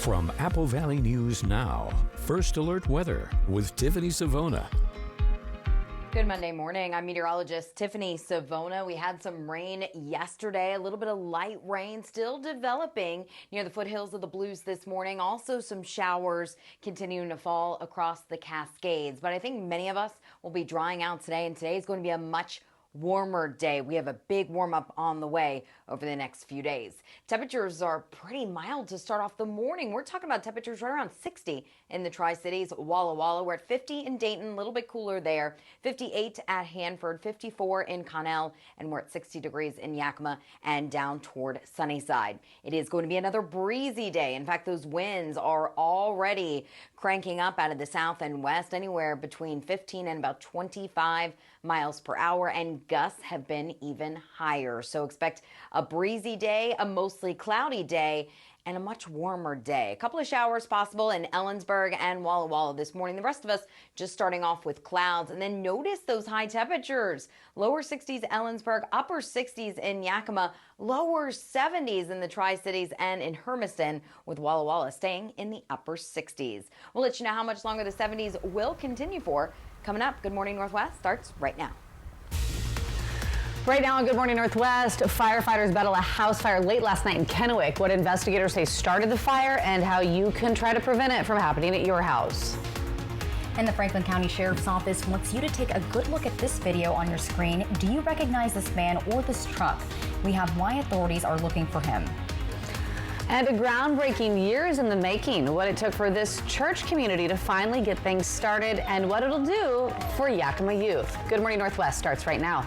From Apple Valley News Now, First Alert Weather with Tiffany Savona. Good Monday morning. I'm meteorologist Tiffany Savona. We had some rain yesterday, a little bit of light rain still developing near the foothills of the Blues this morning. Also some showers continuing to fall across the Cascades. But I think many of us will be drying out today, and today is going to be a much warmer day. We have a big warm up on the way over the next few days. Temperatures are pretty mild to start off the morning. We're talking about temperatures right around 60 in the Tri-Cities. Walla Walla, we're at 50 in Dayton, a little bit cooler there. 58 at Hanford, 54 in Connell, and we're at 60 degrees in Yakima and down toward Sunnyside. It is going to be another breezy day. In fact, those winds are already cranking up out of the south and west, anywhere between 15 and about 25 miles per hour, and gusts have been even higher. So expect a breezy day, a mostly cloudy day, and a much warmer day. A couple of showers possible in Ellensburg and Walla Walla this morning. The rest of us just starting off with clouds. And then notice those high temperatures. Lower 60s Ellensburg, upper 60s in Yakima, lower 70s in the Tri-Cities and in Hermiston, with Walla Walla staying in the upper 60s. We'll let you know how much longer the 70s will continue for. Coming up, Good Morning Northwest starts right now. Right now on Good Morning Northwest, firefighters battle a house fire late last night in Kennewick. What investigators say started the fire and how you can try to prevent it from happening at your house. And the Franklin County Sheriff's Office wants you to take a good look at this video on your screen. Do you recognize this man or this truck? We have why authorities are looking for him. And a groundbreaking years in the making, what it took for this church community to finally get things started and what it'll do for Yakima youth. Good Morning Northwest starts right now.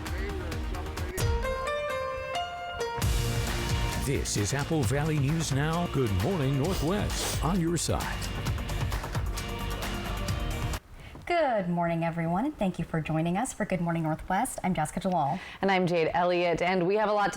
This is Apple Valley News Now. Good Morning Northwest on your side. Good morning, everyone, and thank you for joining us for Good Morning Northwest. I'm Jessica Jalal. And I'm Jade Elliott, and we have a lot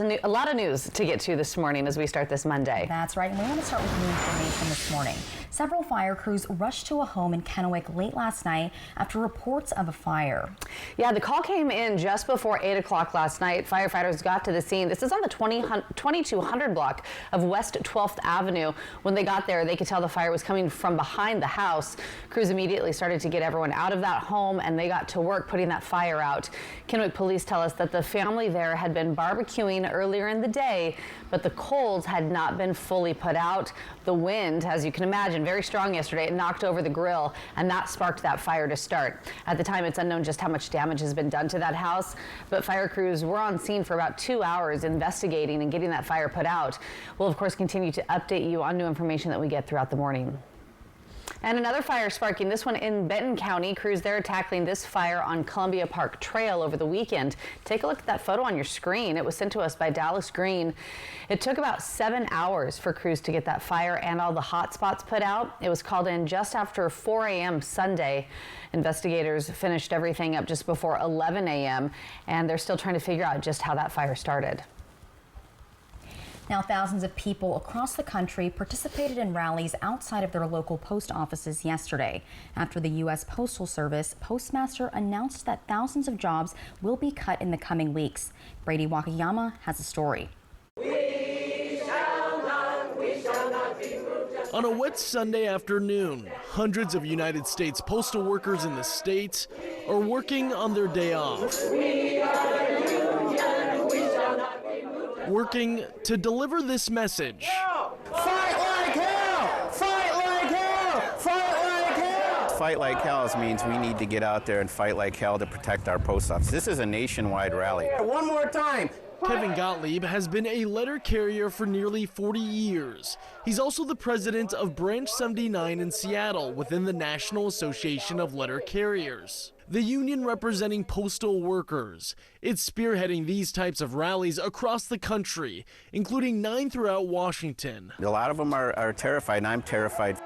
of news to get to this morning as we start this Monday. That's right, and we want to start with new information this morning. Several fire crews rushed to a home in Kennewick late last night after reports of a fire. Yeah, the call came in just before 8 o'clock last night. Firefighters got to the scene. This is on the 2200 block of West 12th Avenue. When they got there, they could tell the fire was coming from behind the house. Crews immediately started to get everyone out of that home, and they got to work putting that fire out. Kennewick police tell us that the family there had been barbecuing earlier in the day, but the coals had not been fully put out. The wind, as you can imagine, very strong yesterday. It knocked over the grill, and that sparked that fire to start. At the time, it's unknown just how much damage has been done to that house, but fire crews were on scene for about 2 hours investigating and getting that fire put out. We'll, of course, continue to update you on new information that we get throughout the morning. And another fire sparking, this one in Benton County. Crews there tackling this fire on Columbia Park Trail over the weekend. Take a look at that photo on your screen. It was sent to us by Dallas Green. It took about 7 hours for crews to get that fire and all the hot spots put out. It was called in just after 4 a.m. Sunday. Investigators finished everything up just before 11 a.m. and they're still trying to figure out just how that fire started. Now, thousands of people across the country participated in rallies outside of their local post offices yesterday. After the U.S. Postal Service postmaster announced that thousands of jobs will be cut in the coming weeks. Brady Wakayama has a story. We shall not be moved. On a wet Sunday afternoon, hundreds of United States postal workers in the states are working on their day off. We are the union. We shall not be moved. Working to deliver this message. Fight like hell! Fight like hell! Fight like hell! Fight like hell means we need to get out there and fight like hell to protect our post office. This is a nationwide rally. One more time. Kevin Gottlieb has been a letter carrier for nearly 40 years. He's also the president of Branch 79 in Seattle within the National Association of Letter Carriers, the union representing postal workers. It's spearheading these types of rallies across the country, including 9 throughout Washington. A lot of them are terrified, and I'm terrified.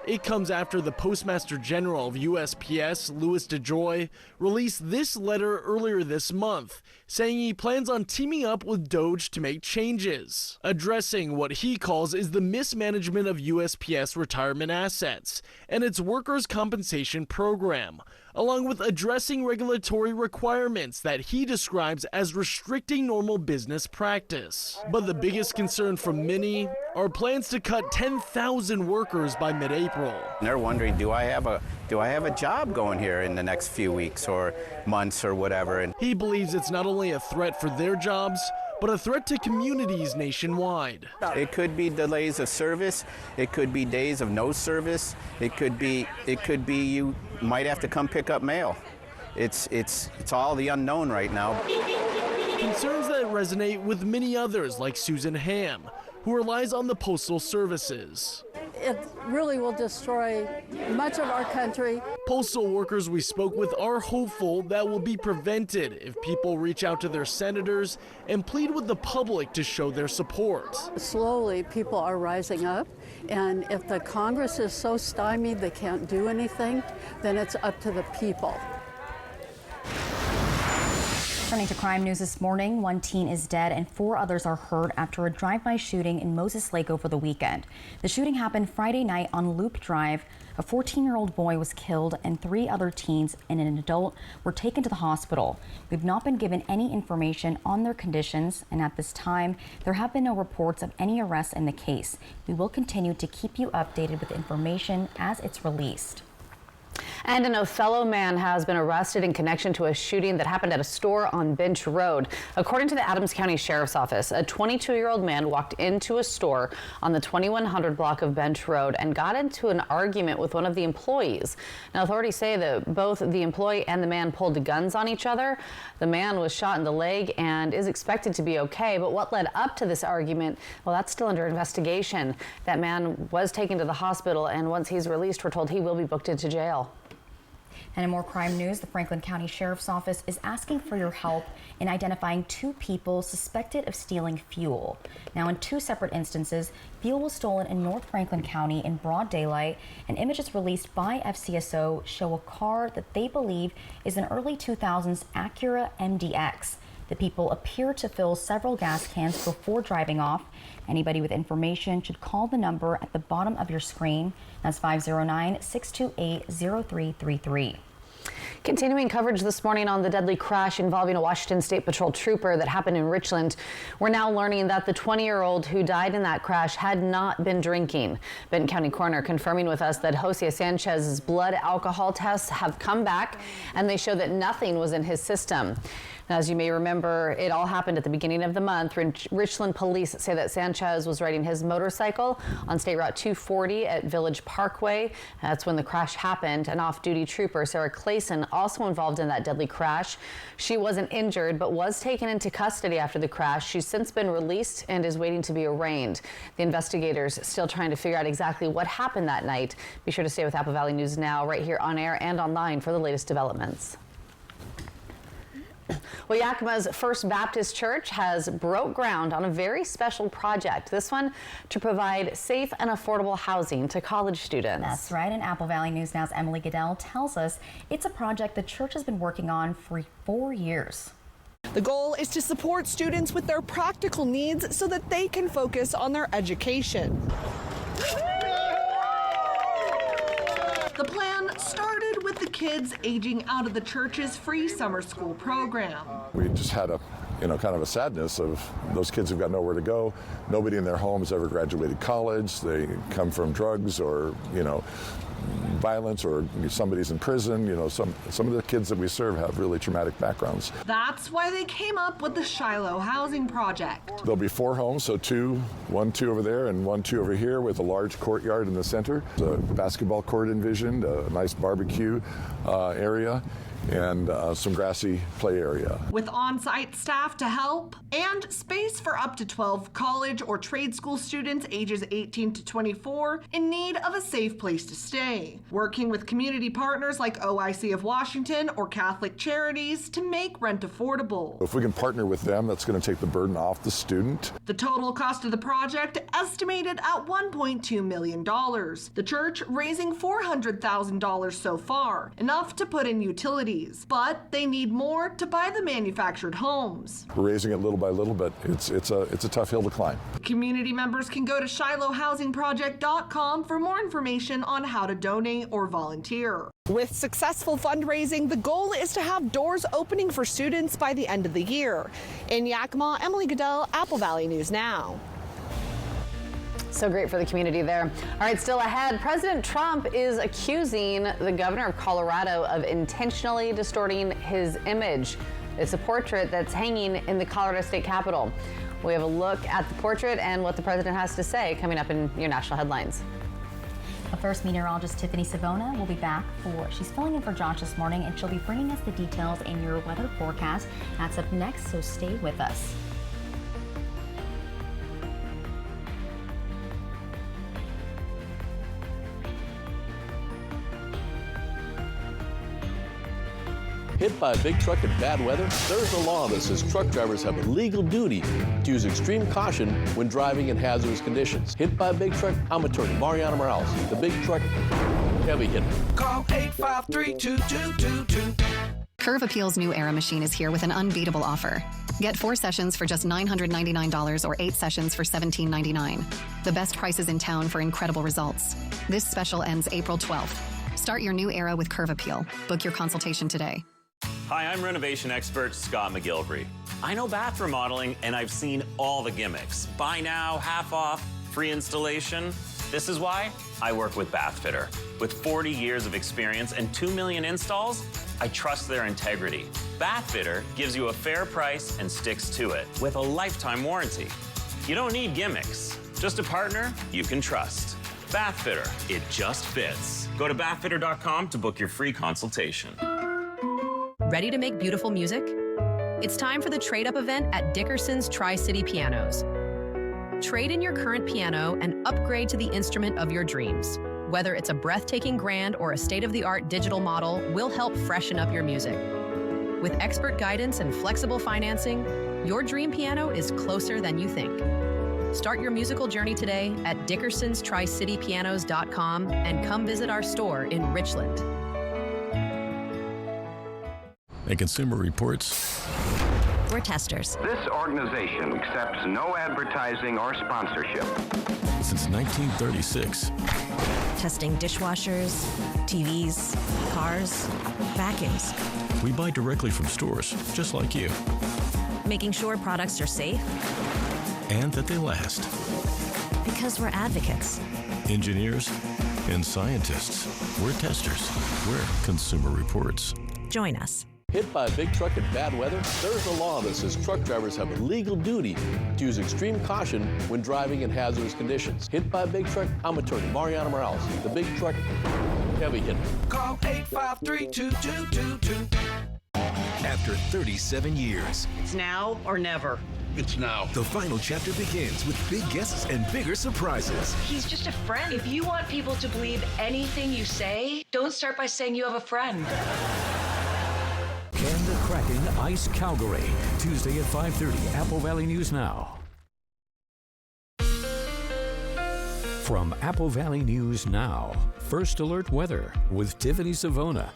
It comes after the Postmaster General of USPS, Louis DeJoy, released this letter earlier this month, saying he plans on teaming up with DOJ to make changes, addressing what he calls is the mismanagement of USPS retirement assets and its workers' compensation program, along with addressing regulatory requirements that he describes as restricting normal business practice. But the biggest concern from many are plans to cut 10,000 workers by mid-April. They're wondering, do I have a job going here in the next few weeks or months or whatever? And he believes it's not only a threat for their jobs, but a threat to communities nationwide. it could be delays of service, it could be days of no service, it could be you might have to come pick up mail. It's all the unknown right now. Concerns that resonate with many others like Susan Ham, who relies on the postal services. It really will destroy much of our country. Postal workers we spoke with are hopeful that will be prevented if people reach out to their senators and plead with the public to show their support. Slowly, people are rising up, and if the Congress is so stymied they can't do anything, then it's up to the people. Turning to crime news this morning, one teen is dead and 4 others are hurt after a drive-by shooting in Moses Lake over the weekend. The shooting happened Friday night on Loop Drive. A 14-year-old boy was killed and 3 other teens and an adult were taken to the hospital. We've not been given any information on their conditions, and at this time, there have been no reports of any arrests in the case. We will continue to keep you updated with information as it's released. And an Othello man has been arrested in connection to a shooting that happened at a store on Bench Road. According to the Adams County Sheriff's Office, a 22-year-old man walked into a store on the 2100 block of Bench Road and got into an argument with one of the employees. Now, authorities say that both the employee and the man pulled guns on each other. The man was shot in the leg and is expected to be okay, but what led up to this argument, well, that's still under investigation. That man was taken to the hospital, and once he's released, we're told he will be booked into jail. And in more crime news, the Franklin County Sheriff's Office is asking for your help in identifying 2 people suspected of stealing fuel. Now, in 2 separate instances, fuel was stolen in North Franklin County in broad daylight, and images released by FCSO show a car that they believe is an early 2000s Acura MDX. The people appear to fill several gas cans before driving off. Anybody with information should call the number at the bottom of your screen. That's 509-628-0333. Continuing coverage this morning on the deadly crash involving a Washington State Patrol trooper that happened in Richland. We're now learning that the 20-year-old who died in that crash had not been drinking. Benton County Coroner confirming with us that Jose Sanchez's blood alcohol tests have come back and they show that nothing was in his system. Now, as you may remember, it all happened at the beginning of the month. Richland police say that Sanchez was riding his motorcycle on State Route 240 at Village Parkway. That's when the crash happened. An off-duty trooper, Sarah Clayson, also involved in that deadly crash. She wasn't injured, but was taken into custody after the crash. She's since been released and is waiting to be arraigned. The investigators still trying to figure out exactly what happened that night. Be sure to stay with Apple Valley News Now right here on air and online for the latest developments. Well, Yakima's First Baptist Church has broke ground on a very special project. This one to provide safe and affordable housing to college students. That's right, and Apple Valley News Now's Emily Goodell tells us it's a project the church has been working on for 4 years. The goal is to support students with their practical needs so that they can focus on their education. The plan started with the kids aging out of the church's free summer school program. We just had a, kind of a sadness of those kids who've got nowhere to go. Nobody in their homes ever graduated college. They come from drugs or, violence, or somebody's in prison. Some of the kids that we serve have really traumatic backgrounds. That's why they came up with the Shiloh Housing Project. There'll be 4 homes, so 2 over there and 2 over here with a large courtyard in the center. A basketball court envisioned, a nice barbecue area, and some grassy play area. With on-site staff to help and space for up to 12 college or trade school students ages 18 to 24 in need of a safe place to stay. Working with community partners like OIC of Washington or Catholic Charities to make rent affordable. If we can partner with them, that's going to take the burden off the student. The total cost of the project estimated at $1.2 million. The church raising $400,000 so far, enough to put in utilities cities, but they need more to buy the manufactured homes. We're raising it little by little, but it's a tough hill to climb. Community members can go to ShilohHousingProject.com for more information on how to donate or volunteer. With successful fundraising, the goal is to have doors opening for students by the end of the year. In Yakima, Emily Goodell, Apple Valley News Now. So great for the community there. All right, still ahead, President Trump is accusing the governor of Colorado of intentionally distorting his image. It's a portrait that's hanging in the Colorado State Capitol. We have a look at the portrait and what the president has to say coming up in your national headlines. But first, meteorologist Tiffany Savona will be back she's filling in for Josh this morning, and she'll be bringing us the details in your weather forecast. That's up next, so stay with us. Hit by a big truck in bad weather? There's a law that says truck drivers have a legal duty to use extreme caution when driving in hazardous conditions. Hit by a big truck? I'm attorney Mariano Morales, the big truck heavy hitter. Call 853-2222. Curve Appeal's new Era machine is here with an unbeatable offer. Get 4 sessions for just $999 or 8 sessions for $1,799. The best prices in town for incredible results. This special ends April 12th. Start your new era with Curve Appeal. Book your consultation today. Hi, I'm renovation expert Scott McGilvery. I know bath remodeling, and I've seen all the gimmicks. Buy now, half off, free installation. This is why I work with Bathfitter. With 40 years of experience and 2 million installs, I trust their integrity. Bathfitter gives you a fair price and sticks to it with a lifetime warranty. You don't need gimmicks, just a partner you can trust. Bathfitter, it just fits. Go to bathfitter.com to book your free consultation. Ready to make beautiful music? It's time for the trade-up event at Dickerson's Tri-City Pianos. Trade in your current piano and upgrade to the instrument of your dreams. Whether it's a breathtaking grand or a state-of-the-art digital model, we'll help freshen up your music. With expert guidance and flexible financing, your dream piano is closer than you think. Start your musical journey today at DickersonsTriCityPianos.com and come visit our store in Richland. And Consumer Reports. We're testers. This organization accepts no advertising or sponsorship. Since 1936. Testing dishwashers, TVs, cars, vacuums. We buy directly from stores, just like you. Making sure products are safe. And that they last. Because we're advocates. Engineers and scientists. We're testers. We're Consumer Reports. Join us. Hit by a big truck in bad weather? There's a law that says truck drivers have a legal duty to use extreme caution when driving in hazardous conditions. Hit by a big truck? I'm attorney Mariano Morales, the big truck heavy hitter. Call 853-2222. After 37 years. It's now or never. It's now. The final chapter begins with big guests and bigger surprises. He's just a friend. If you want people to believe anything you say, don't start by saying you have a friend. Can the Kraken ice Calgary? Tuesday at 5:30, Apple Valley News Now. From Apple Valley News Now, First Alert Weather with Tiffany Savona.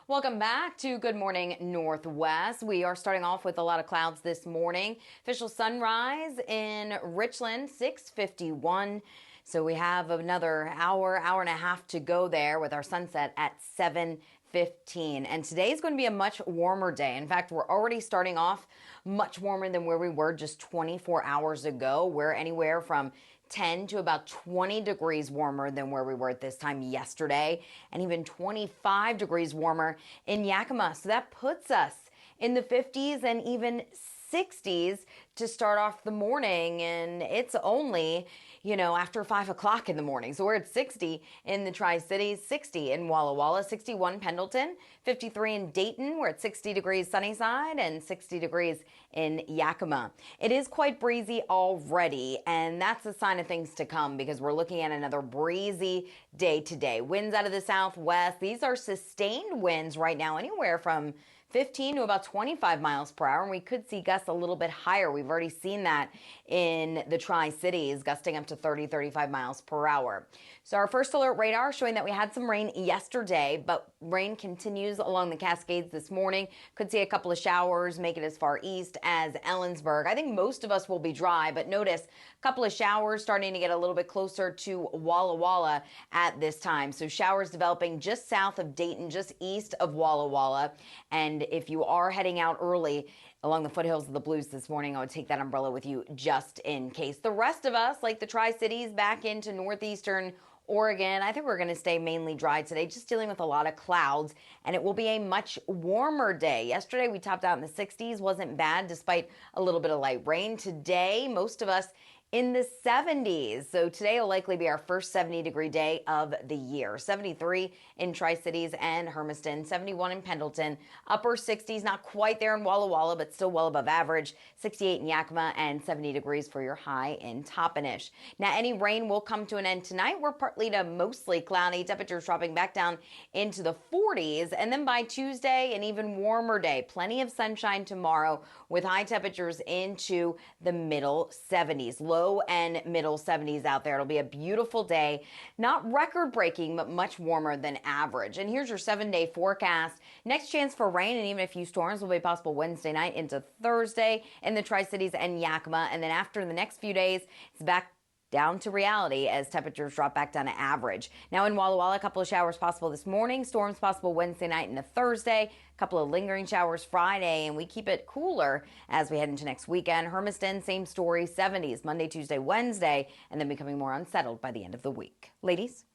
Welcome back to Good Morning Northwest. We are starting off with a lot of clouds this morning. Official sunrise in Richland, 6:51. So we have another hour and a half to go there with our sunset at 7:15. And today is going to be a much warmer day. In fact, we're already starting off much warmer than where we were just 24 hours ago. We're anywhere from 10 to about 20 degrees warmer than where we were at this time yesterday, and even 25 degrees warmer in Yakima. So that puts us in the 50s and even 60s to start off the morning, and it's only, after 5 o'clock in the morning. So we're at 60 in the Tri-Cities, 60 in Walla Walla, 61 Pendleton, 53 in Dayton. We're at 60 degrees Sunnyside and 60 degrees in Yakima. It is quite breezy already, and that's a sign of things to come because we're looking at another breezy day today. Winds out of the southwest. These are sustained winds right now, anywhere from 15 to about 25 miles per hour, and we could see gusts a little bit higher. We've already seen that in the Tri-Cities, gusting up to 30, 35 miles per hour. So our first alert radar showing that we had some rain yesterday, but rain continues along the Cascades this morning. Could see a couple of showers make it as far east as Ellensburg. I think most of us will be dry, but notice a couple of showers starting to get a little bit closer to Walla Walla at this time. So showers developing just south of Dayton, just east of Walla Walla. And if you are heading out early along the foothills of the Blues this morning, I would take that umbrella with you just in case. The rest of us, like the Tri-Cities back into northeastern Oregon, I think we're going to stay mainly dry today, just dealing with a lot of clouds, and it will be a much warmer day. Yesterday, we topped out in the 60s. Wasn't bad despite a little bit of light rain. Today, most of us in the 70s. So today will likely be our first 70-degree day of the year. 73 in Tri-Cities and Hermiston, 71 in Pendleton, upper 60s, not quite there in Walla Walla, but still well above average, 68 in Yakima, and 70 degrees for your high in Toppenish. Now, any rain will come to an end tonight. We're partly to mostly cloudy, temperatures dropping back down into the 40s, and then by Tuesday, an even warmer day. Plenty of sunshine tomorrow with high temperatures into the middle 70s. Low and middle 70s out there. It'll be a beautiful day, not record-breaking, but much warmer than average. And here's your 7-day forecast. Next chance for rain and even a few storms will be possible Wednesday night into Thursday in the Tri-Cities and Yakima. And then after the next few days, it's back down to reality as temperatures drop back down to average. Now in Walla Walla, a couple of showers possible this morning, storms possible Wednesday night into Thursday, a couple of lingering showers Friday, and we keep it cooler as we head into next weekend. Hermiston, same story, 70s Monday, Tuesday, Wednesday, and then becoming more unsettled by the end of the week. Ladies?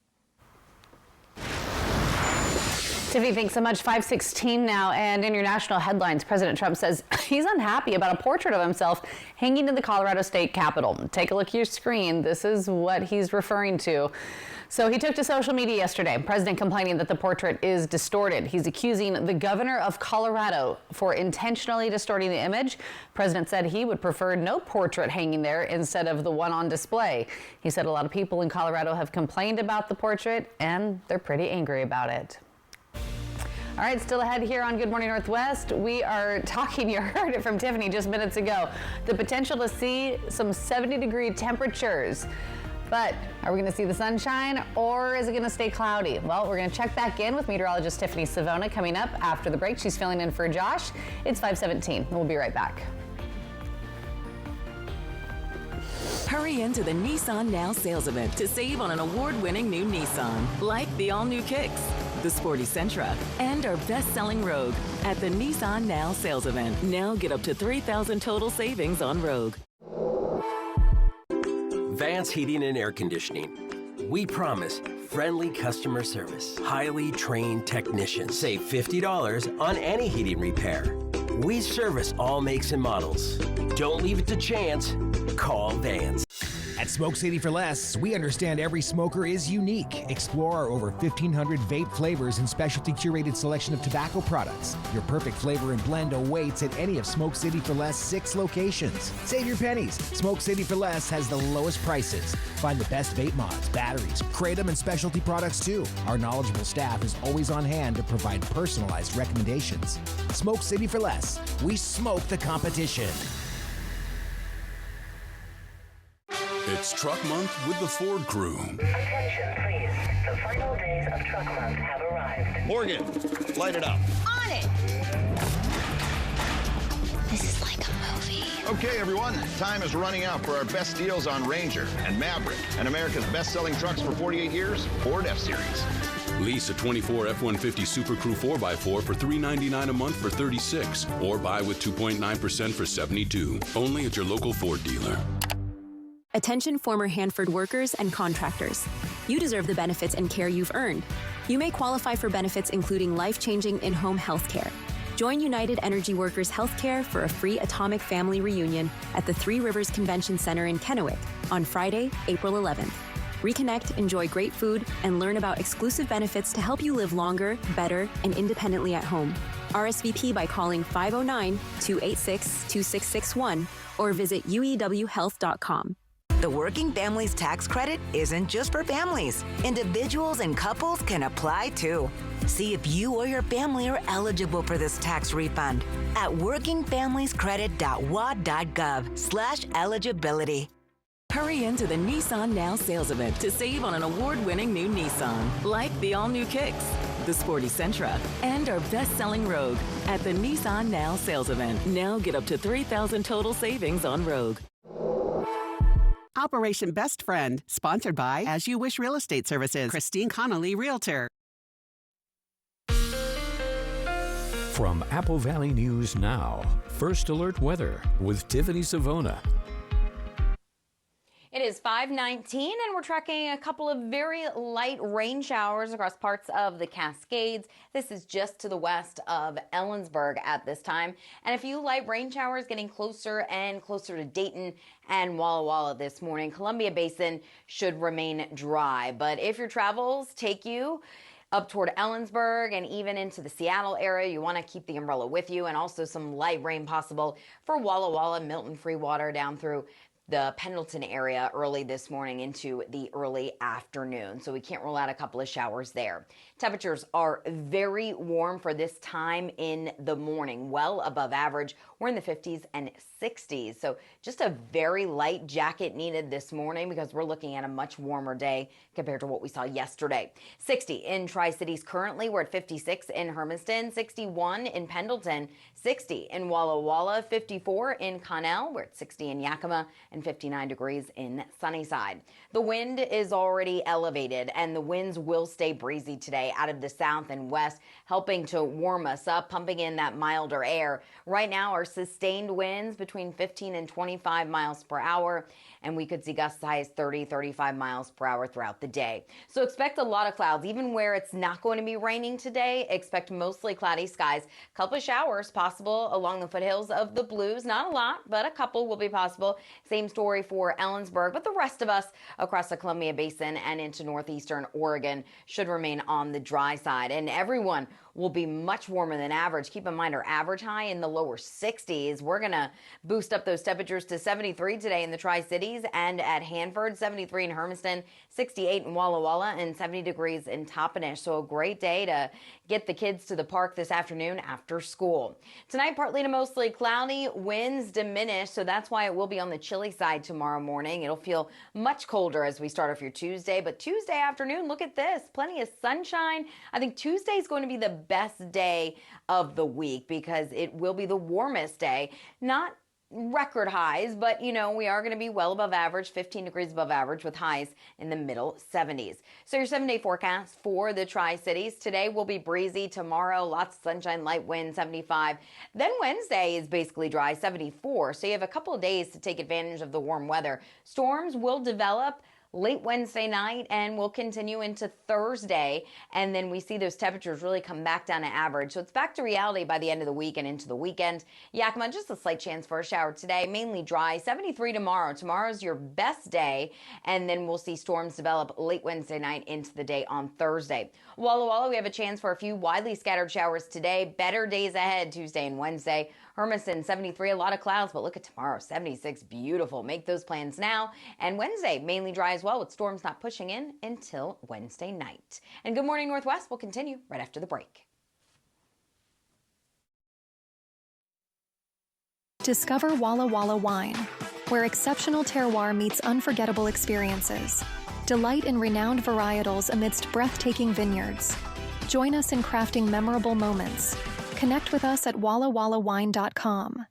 Tiffany, thanks so much. 5:16 now, and in your national headlines, President Trump says he's unhappy about a portrait of himself hanging in the Colorado State Capitol. Take a look at your screen. This is what he's referring to. So he took to social media yesterday, President complaining that the portrait is distorted. He's accusing the governor of Colorado for intentionally distorting the image. President said he would prefer no portrait hanging there instead of the one on display. He said a lot of people in Colorado have complained about the portrait, and they're pretty angry about it. All right, still ahead here on Good Morning Northwest. We are talking, you heard it from Tiffany just minutes ago, the potential to see some 70-degree temperatures. But are we going to see the sunshine, or is it going to stay cloudy? Well, we're going to check back in with meteorologist Tiffany Savona coming up after the break. She's filling in for Josh. It's 5:17. We'll be right back. Hurry into the Nissan Now sales event to save on an award-winning new Nissan, like the all-new Kicks, the sporty Sentra, and our best-selling Rogue. At the Nissan Now sales event, now get up to $3,000 total savings on Rogue. Vance Heating and Air Conditioning. We promise friendly customer service, highly trained technicians. Save $50 on any heating repair. We service all makes and models. Don't leave it to chance. Call Vance. At Smoke City for Less, we understand every smoker is unique. Explore our over 1,500 vape flavors and specialty curated selection of tobacco products. Your perfect flavor and blend awaits at any of Smoke City for Less 6 locations. Save your pennies. Smoke City for Less has the lowest prices. Find the best vape mods, batteries, kratom, and specialty products too. Our knowledgeable staff is always on hand to provide personalized recommendations. Smoke City for Less. We smoke the competition. It's Truck Month with the Ford Crew. Attention, please. The final days of Truck Month have arrived. Morgan, light it up. On it! This is like a movie. Okay, everyone, time is running out for our best deals on Ranger and Maverick and America's best-selling trucks for 48 years, Ford F-Series. Lease a 24 F-150 Super Crew 4x4 for $399 a month for $36, or buy with 2.9% for $72. Only at your local Ford dealer. Attention former Hanford workers and contractors. You deserve the benefits and care you've earned. You may qualify for benefits including life-changing in-home health care. Join United Energy Workers Healthcare for a free Atomic Family Reunion at the Three Rivers Convention Center in Kennewick on Friday, April 11th. Reconnect, enjoy great food, and learn about exclusive benefits to help you live longer, better, and independently at home. RSVP by calling 509-286-2661 or visit uewhealth.com. The Working Families Tax Credit isn't just for families. Individuals and couples can apply too. See if you or your family are eligible for this tax refund at workingfamiliescredit.wa.gov/eligibility. Hurry into the Nissan Now sales event to save on an award-winning new Nissan, like the all-new Kicks, the sporty Sentra, and our best-selling Rogue at the Nissan Now sales event. Now get up to $3,000 total savings on Rogue. Operation Best Friend, sponsored by As You Wish Real Estate Services, Christine Connolly, Realtor. From Apple Valley News Now, First Alert Weather with Tiffany Savona. It is 5:19 and we're tracking a couple of very light rain showers across parts of the Cascades. This is just to the west of Ellensburg at this time. And a few light rain showers getting closer and closer to Dayton and Walla Walla this morning. Columbia Basin should remain dry, but if your travels take you up toward Ellensburg and even into the Seattle area, you want to keep the umbrella with you, and also some light rain possible for Walla Walla, Milton, Freewater, down through the Pendleton area early this morning into the early afternoon. So we can't rule out a couple of showers there. Temperatures are very warm for this time in the morning, well above average. We're in the 50s and 60s. So just a very light jacket needed this morning because we're looking at a much warmer day compared to what we saw yesterday. 60 in Tri-Cities currently. We're at 56 in Hermiston, 61 in Pendleton, 60 in Walla Walla, 54 in Connell. We're at 60 in Yakima and 59 degrees in Sunnyside. The wind is already elevated and the winds will stay breezy today out of the south and west, helping to warm us up, pumping in that milder air. Right now, our sustained winds between 15 and 25 miles per hour, and we could see gusts as high as 30, 35 miles per hour throughout the day. So expect a lot of clouds. Even where it's not going to be raining today, expect mostly cloudy skies. A couple of showers possible along the foothills of the Blues. Not a lot, but a couple will be possible. Same story for Ellensburg, but the rest of us across the Columbia Basin and into northeastern Oregon should remain on the dry side. And everyone will be much warmer than average. Keep in mind our average high in the lower 60s. We're going to boost up those temperatures to 73 today in the Tri-Cities and at Hanford, 73 in Hermiston, 68 in Walla Walla, and 70 degrees in Toppenish. So a great day to get the kids to the park this afternoon after school. Tonight, partly to mostly cloudy, winds diminish, so that's why it will be on the chilly side tomorrow morning. It'll feel much colder as we start off your Tuesday, but Tuesday afternoon, look at this, plenty of sunshine. I think Tuesday is going to be the best day of the week because it will be the warmest day. Not record highs, but we are going to be well above average, 15 degrees above average with highs in the middle 70s. So your 7-day forecast for the Tri-Cities. Today will be breezy. Tomorrow, lots of sunshine, light wind, 75. Then Wednesday is basically dry, 74. So you have a couple of days to take advantage of the warm weather. Storms will develop late Wednesday night and will continue into Thursday. And then we see those temperatures really come back down to average. So it's back to reality by the end of the week and into the weekend. Yakima, just a slight chance for a shower today, mainly dry, 73 tomorrow. Tomorrow's your best day. And then we'll see storms develop late Wednesday night into the day on Thursday. Walla Walla, we have a chance for a few widely scattered showers today. Better days ahead Tuesday and Wednesday. Hermiston, 73, a lot of clouds, but look at tomorrow, 76, beautiful. Make those plans now. And Wednesday, mainly dry as well, with storms not pushing in until Wednesday night. And Good Morning Northwest will continue right after the break. Discover Walla Walla Wine, where exceptional terroir meets unforgettable experiences. Delight in renowned varietals amidst breathtaking vineyards. Join us in crafting memorable moments. Connect with us at wallawallawine.com.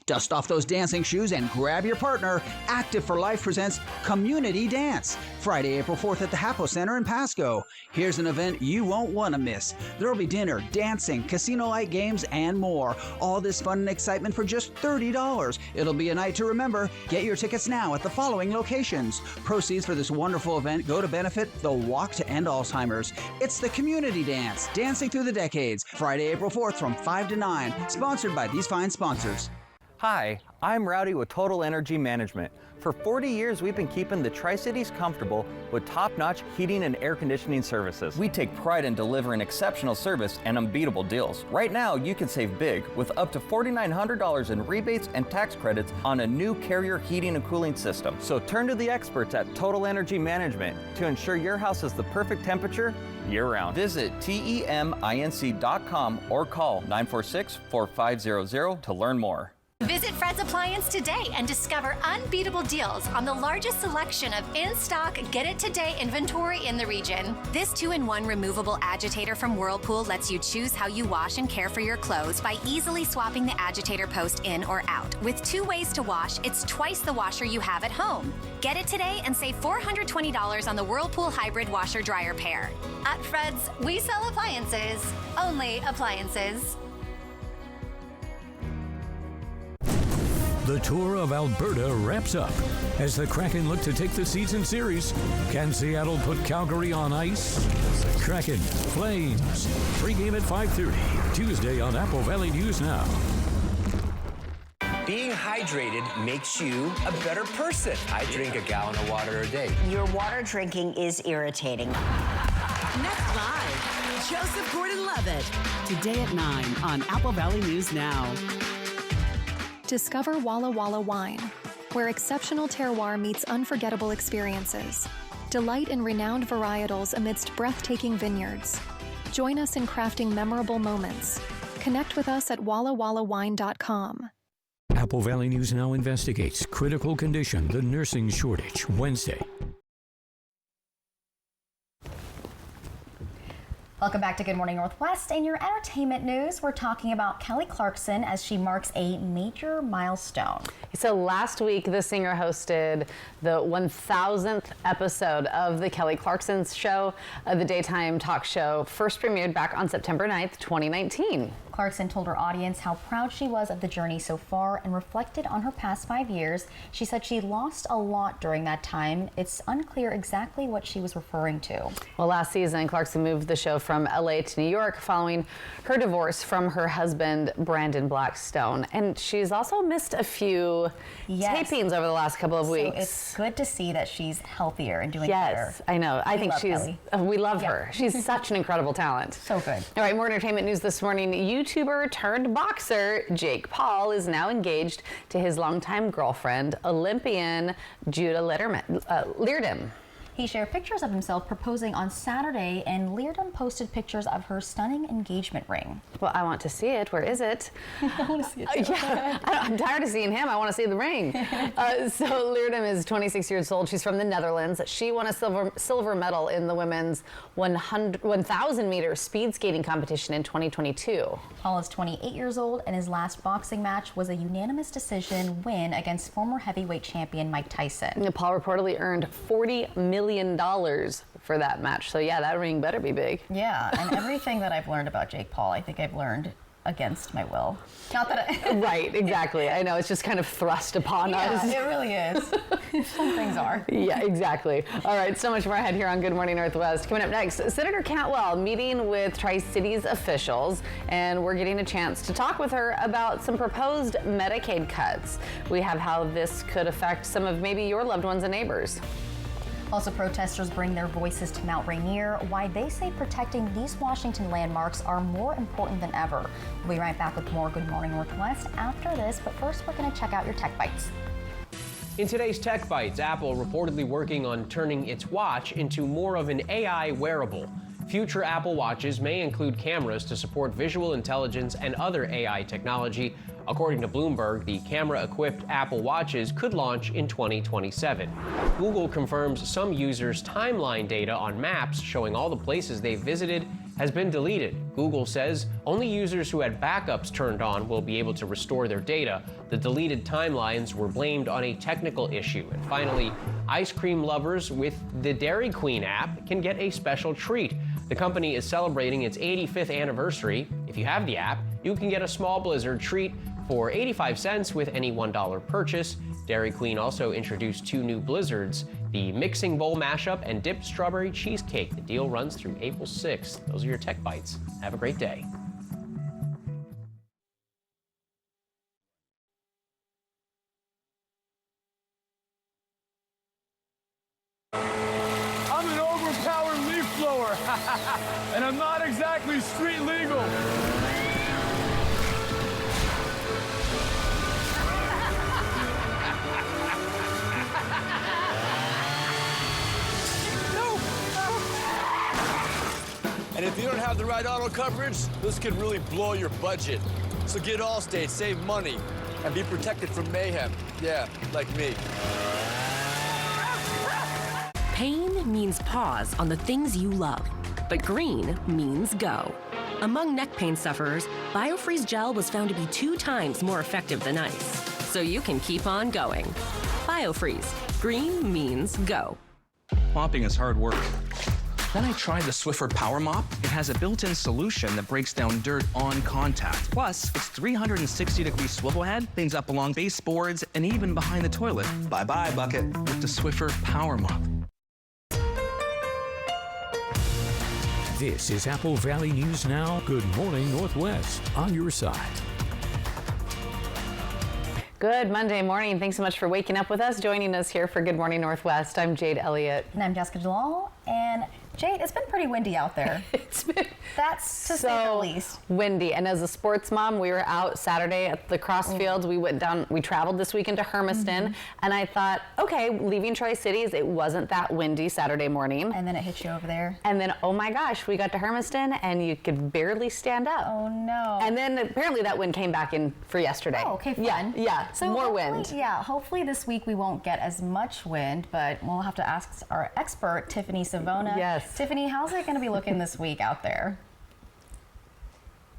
Dust off those dancing shoes and grab your partner. Active for Life presents Community Dance, Friday, April 4th at the Hapo Center in Pasco. Here's an event you won't want to miss. There'll be dinner, dancing, casino-like games, and more. All this fun and excitement for just $30. It'll be a night to remember. Get your tickets now at the following locations. Proceeds for this wonderful event go to benefit the Walk to End Alzheimer's. It's the Community Dance, Dancing Through the Decades, Friday, April 4th from 5 to 9. Sponsored by these fine sponsors. Hi, I'm Rowdy with Total Energy Management. For 40 years, we've been keeping the Tri-Cities comfortable with top-notch heating and air conditioning services. We take pride in delivering exceptional service and unbeatable deals. Right now, you can save big with up to $4,900 in rebates and tax credits on a new Carrier heating and cooling system. So turn to the experts at Total Energy Management to ensure your house has the perfect temperature year-round. Visit TEMINC.com or call 946-4500 to learn more. Visit Fred's Appliance today and discover unbeatable deals on the largest selection of in-stock, get-it-today inventory in the region. This 2-in-1 removable agitator from Whirlpool lets you choose how you wash and care for your clothes by easily swapping the agitator post in or out. With 2 ways to wash, it's twice the washer you have at home. Get it today and save $420 on the Whirlpool Hybrid Washer-Dryer pair. At Fred's, we sell appliances. Only appliances. The Tour of Alberta wraps up as the Kraken look to take the season series. Can Seattle put Calgary on ice? Kraken, Flames. Pre-game at 5:30, Tuesday on Apple Valley News Now. Being hydrated makes you a better person. I drink a gallon of water a day. Your water drinking is irritating. Next live, Joseph Gordon-Levitt. Today at 9 on Apple Valley News Now. Discover Walla Walla Wine, where exceptional terroir meets unforgettable experiences. Delight in renowned varietals amidst breathtaking vineyards. Join us in crafting memorable moments. Connect with us at wallawallawine.com. Apple Valley News Now investigates critical condition, the nursing shortage, Wednesday. Welcome back to Good Morning Northwest. In your entertainment news, we're talking about Kelly Clarkson as she marks a major milestone. So last week, the singer hosted the 1,000th episode of The Kelly Clarkson Show, the daytime talk show, first premiered back on September 9th, 2019. Clarkson told her audience how proud she was of the journey so far and reflected on her past 5 years. She said she lost a lot during that time. It's unclear exactly what she was referring to. Well, last season, Clarkson moved the show from LA to New York following her divorce from her husband, Brandon Blackstone. And she's also missed a few tapings over the last couple of weeks. So it's good to see that she's healthier and doing better. Yes, I know. I think we love her. She's such an incredible talent. So good. All right, more entertainment news this morning. YouTuber turned boxer Jake Paul is now engaged to his longtime girlfriend, Olympian Judah Leardam. He shared pictures of himself proposing on Saturday, and Leardam posted pictures of her stunning engagement ring. Well, I want to see it. Where is it? I want to see it. Yeah, I'm tired of seeing him. I want to see the ring. So Leardam is 26 years old. She's from the Netherlands. She won a silver medal in the women's 1,000 meter speed skating competition in 2022. Paul is 28 years old, and his last boxing match was a unanimous decision win against former heavyweight champion Mike Tyson. Paul reportedly earned $40 million for that match. So yeah, that ring better be big. Yeah, and everything that I've learned about Jake Paul, I think I've learned against my will. Not that Right, exactly. I know, it's just kind of thrust upon us. Yeah, it really is. Some things are. Yeah, exactly. All right, so much more ahead here on Good Morning Northwest. Coming up next, Senator Cantwell meeting with Tri-Cities officials, and we're getting a chance to talk with her about some proposed Medicaid cuts. We have how this could affect some of maybe your loved ones and neighbors. Also, protesters bring their voices to Mount Rainier, why they say protecting these Washington landmarks are more important than ever. We'll be right back with more Good Morning Northwest after this, but first we're going to check out your Tech Bites. In today's Tech Bites, Apple reportedly working on turning its watch into more of an AI wearable. Future Apple Watches may include cameras to support visual intelligence and other AI technology. According to Bloomberg, the camera-equipped Apple Watches could launch in 2027. Google confirms some users' timeline data on maps showing all the places they've visited has been deleted. Google says only users who had backups turned on will be able to restore their data. The deleted timelines were blamed on a technical issue. And finally, ice cream lovers with the Dairy Queen app can get a special treat. The company is celebrating its 85th anniversary. If you have the app, you can get a small Blizzard treat for 85 cents with any $1 purchase. Dairy Queen also introduced 2 new Blizzards, the Mixing Bowl Mashup and Dipped Strawberry Cheesecake. The deal runs through April 6th. Those are your Tech Bites. Have a great day. powered leaf blower. And I'm not exactly street legal. And if you don't have the right auto coverage, this could really blow your budget. So get Allstate, save money, and be protected from mayhem. Yeah, like me. Pain means pause on the things you love, but green means go. Among neck pain sufferers, BioFreeze gel was found to be 2 times more effective than ice. So you can keep on going. BioFreeze. Green means go. Mopping is hard work. Then I tried the Swiffer Power Mop. It has a built-in solution that breaks down dirt on contact. Plus, its 360-degree swivel head cleans up along baseboards and even behind the toilet. Bye-bye, bucket. With the Swiffer Power Mop. This is Apple Valley News Now. Good morning, Northwest, on your side. Good Monday morning. Thanks so much for waking up with us. Joining us here for Good Morning Northwest, I'm Jade Elliott. And I'm Jessica Jalal. And Jade, it's been pretty windy out there. It's been That's to say the least. Windy. And as a sports mom, we were out Saturday at the Crossfields. We went down, we traveled this weekend to Hermiston. And I thought, okay, leaving Tri-Cities, it wasn't that windy Saturday morning. And then it hit you over there. And then, oh my gosh, we got to Hermiston and you could barely stand up. Oh no. And then apparently that wind came back in for yesterday. Oh, okay, fun. Yeah, so more wind. Yeah, hopefully this week we won't get as much wind, but we'll have to ask our expert, Tiffany Savona. Yes. Tiffany, how's it going to be looking this week out there?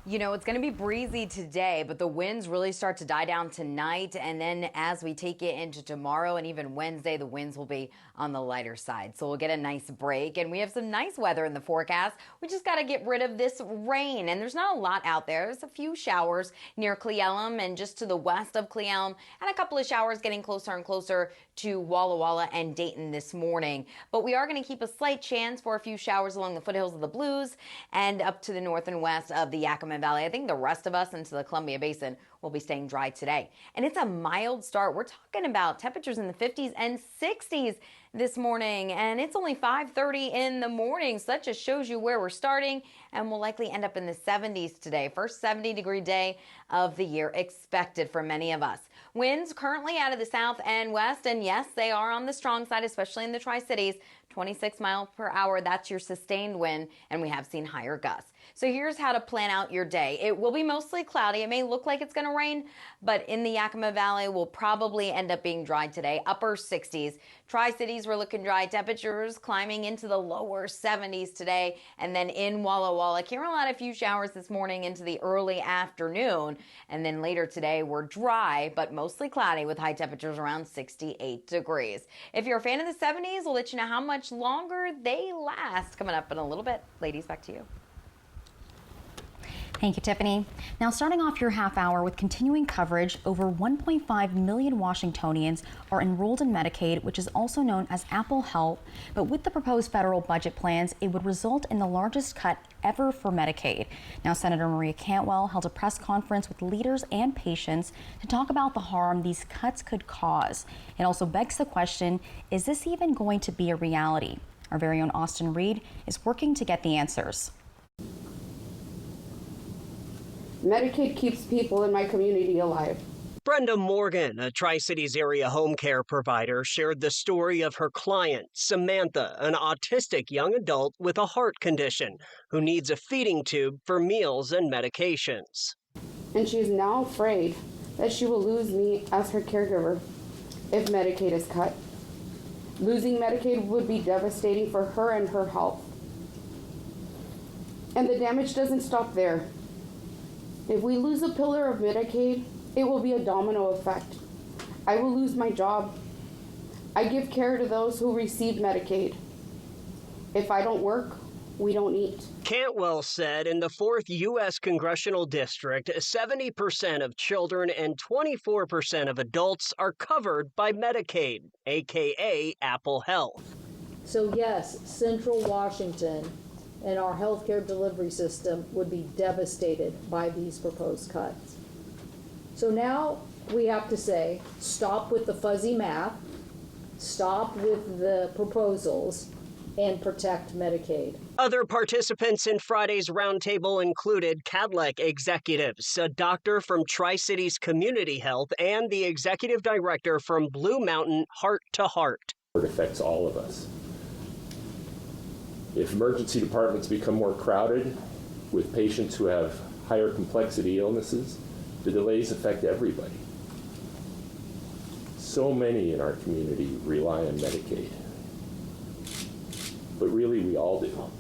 You know, it's going to be breezy today, but the winds really start to die down tonight. And then as we take it into tomorrow and even Wednesday, the winds will be on the lighter side. So we'll get a nice break. And we have some nice weather in the forecast. We just got to get rid of this rain. And there's not a lot out there. There's a few showers near Cle Elum and just to the west of Cle Elum, and a couple of showers getting closer and closer to Walla Walla and Dayton this morning. But we are going to keep a slight chance for a few showers along the foothills of the Blues and up to the north and west of the Yakima Valley. I think the rest of us into the Columbia Basin will be staying dry today. And it's a mild start. We're talking about temperatures in the 50s and 60s this morning, and it's only 5:30 in the morning, so that just shows you where we're starting, and we'll likely end up in the 70s today. First 70-degree day of the year expected for many of us. Winds currently out of the south and west, and yes, they are on the strong side, especially in the Tri-Cities. 26 miles per hour, that's your sustained wind, and we have seen higher gusts. So here's how to plan out your day. It will be mostly cloudy. It may look like it's going to rain, but in the Yakima Valley, we'll probably end up being dry today, upper 60s. Tri-Cities, we're looking dry. Temperatures climbing into the lower 70s today. And then in Walla Walla, Carolina, a few showers this morning into the early afternoon. And then later today, we're dry, but mostly cloudy with high temperatures around 68 degrees. If you're a fan of the 70s, we'll let you know how much longer they last coming up in a little bit. Ladies, back to you. Thank you, Tiffany. Now, starting off your half hour with continuing coverage, over 1.5 million Washingtonians are enrolled in Medicaid, which is also known as Apple Health. But with the proposed federal budget plans, it would result in the largest cut ever for Medicaid. Now, Senator Maria Cantwell held a press conference with leaders and patients to talk about the harm these cuts could cause. It also begs the question, is this even going to be a reality? Our very own Austin Reed is working to get the answers. Medicaid keeps people in my community alive. Brenda Morgan, a Tri-Cities area home care provider, shared the story of her client, Samantha, an autistic young adult with a heart condition who needs a feeding tube for meals and medications. And she is now afraid that she will lose me as her caregiver if Medicaid is cut. Losing Medicaid would be devastating for her and her health. And the damage doesn't stop there. If we lose a pillar of Medicaid, it will be a domino effect. I will lose my job. I give care to those who receive Medicaid. If I don't work, we don't eat. Cantwell said in the 4th U.S. Congressional District, 70% of children and 24% of adults are covered by Medicaid, aka Apple Health. So yes, Central Washington and our healthcare delivery system would be devastated by these proposed cuts. So now we have to say, stop with the fuzzy math, stop with the proposals, and protect Medicaid. Other participants in Friday's roundtable included Cadleck executives, a doctor from Tri-Cities Community Health, and the executive director from Blue Mountain Heart to Heart. It affects all of us. If emergency departments become more crowded with patients who have higher complexity illnesses, the delays affect everybody. So many in our community rely on Medicaid, but really we all do.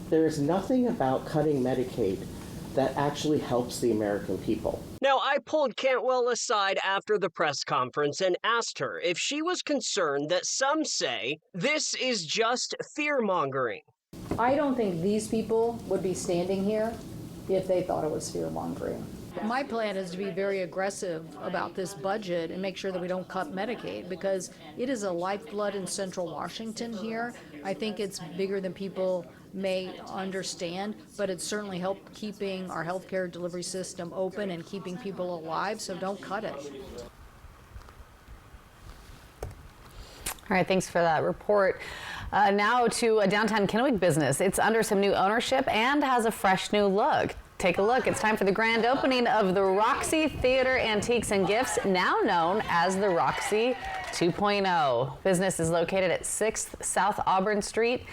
There is nothing about cutting Medicaid that actually helps the American people. Now, I pulled Cantwell aside after the press conference and asked her if she was concerned that some say this is just fear-mongering. I don't think these people would be standing here if they thought it was fear-mongering. My plan is to be very aggressive about this budget and make sure that we don't cut Medicaid, because it is a lifeblood in Central Washington here. I think it's bigger than people may understand, but it's certainly helped keeping our healthcare delivery system open and keeping people alive, so don't cut it. All right, thanks for that report. Now to a downtown Kennewick business. It's under some new ownership and has a fresh new look. Take a look. It's time for the grand opening of the Roxy Theater Antiques and Gifts, now known as the Roxy 2.0. Business is located at 6th South Auburn Street.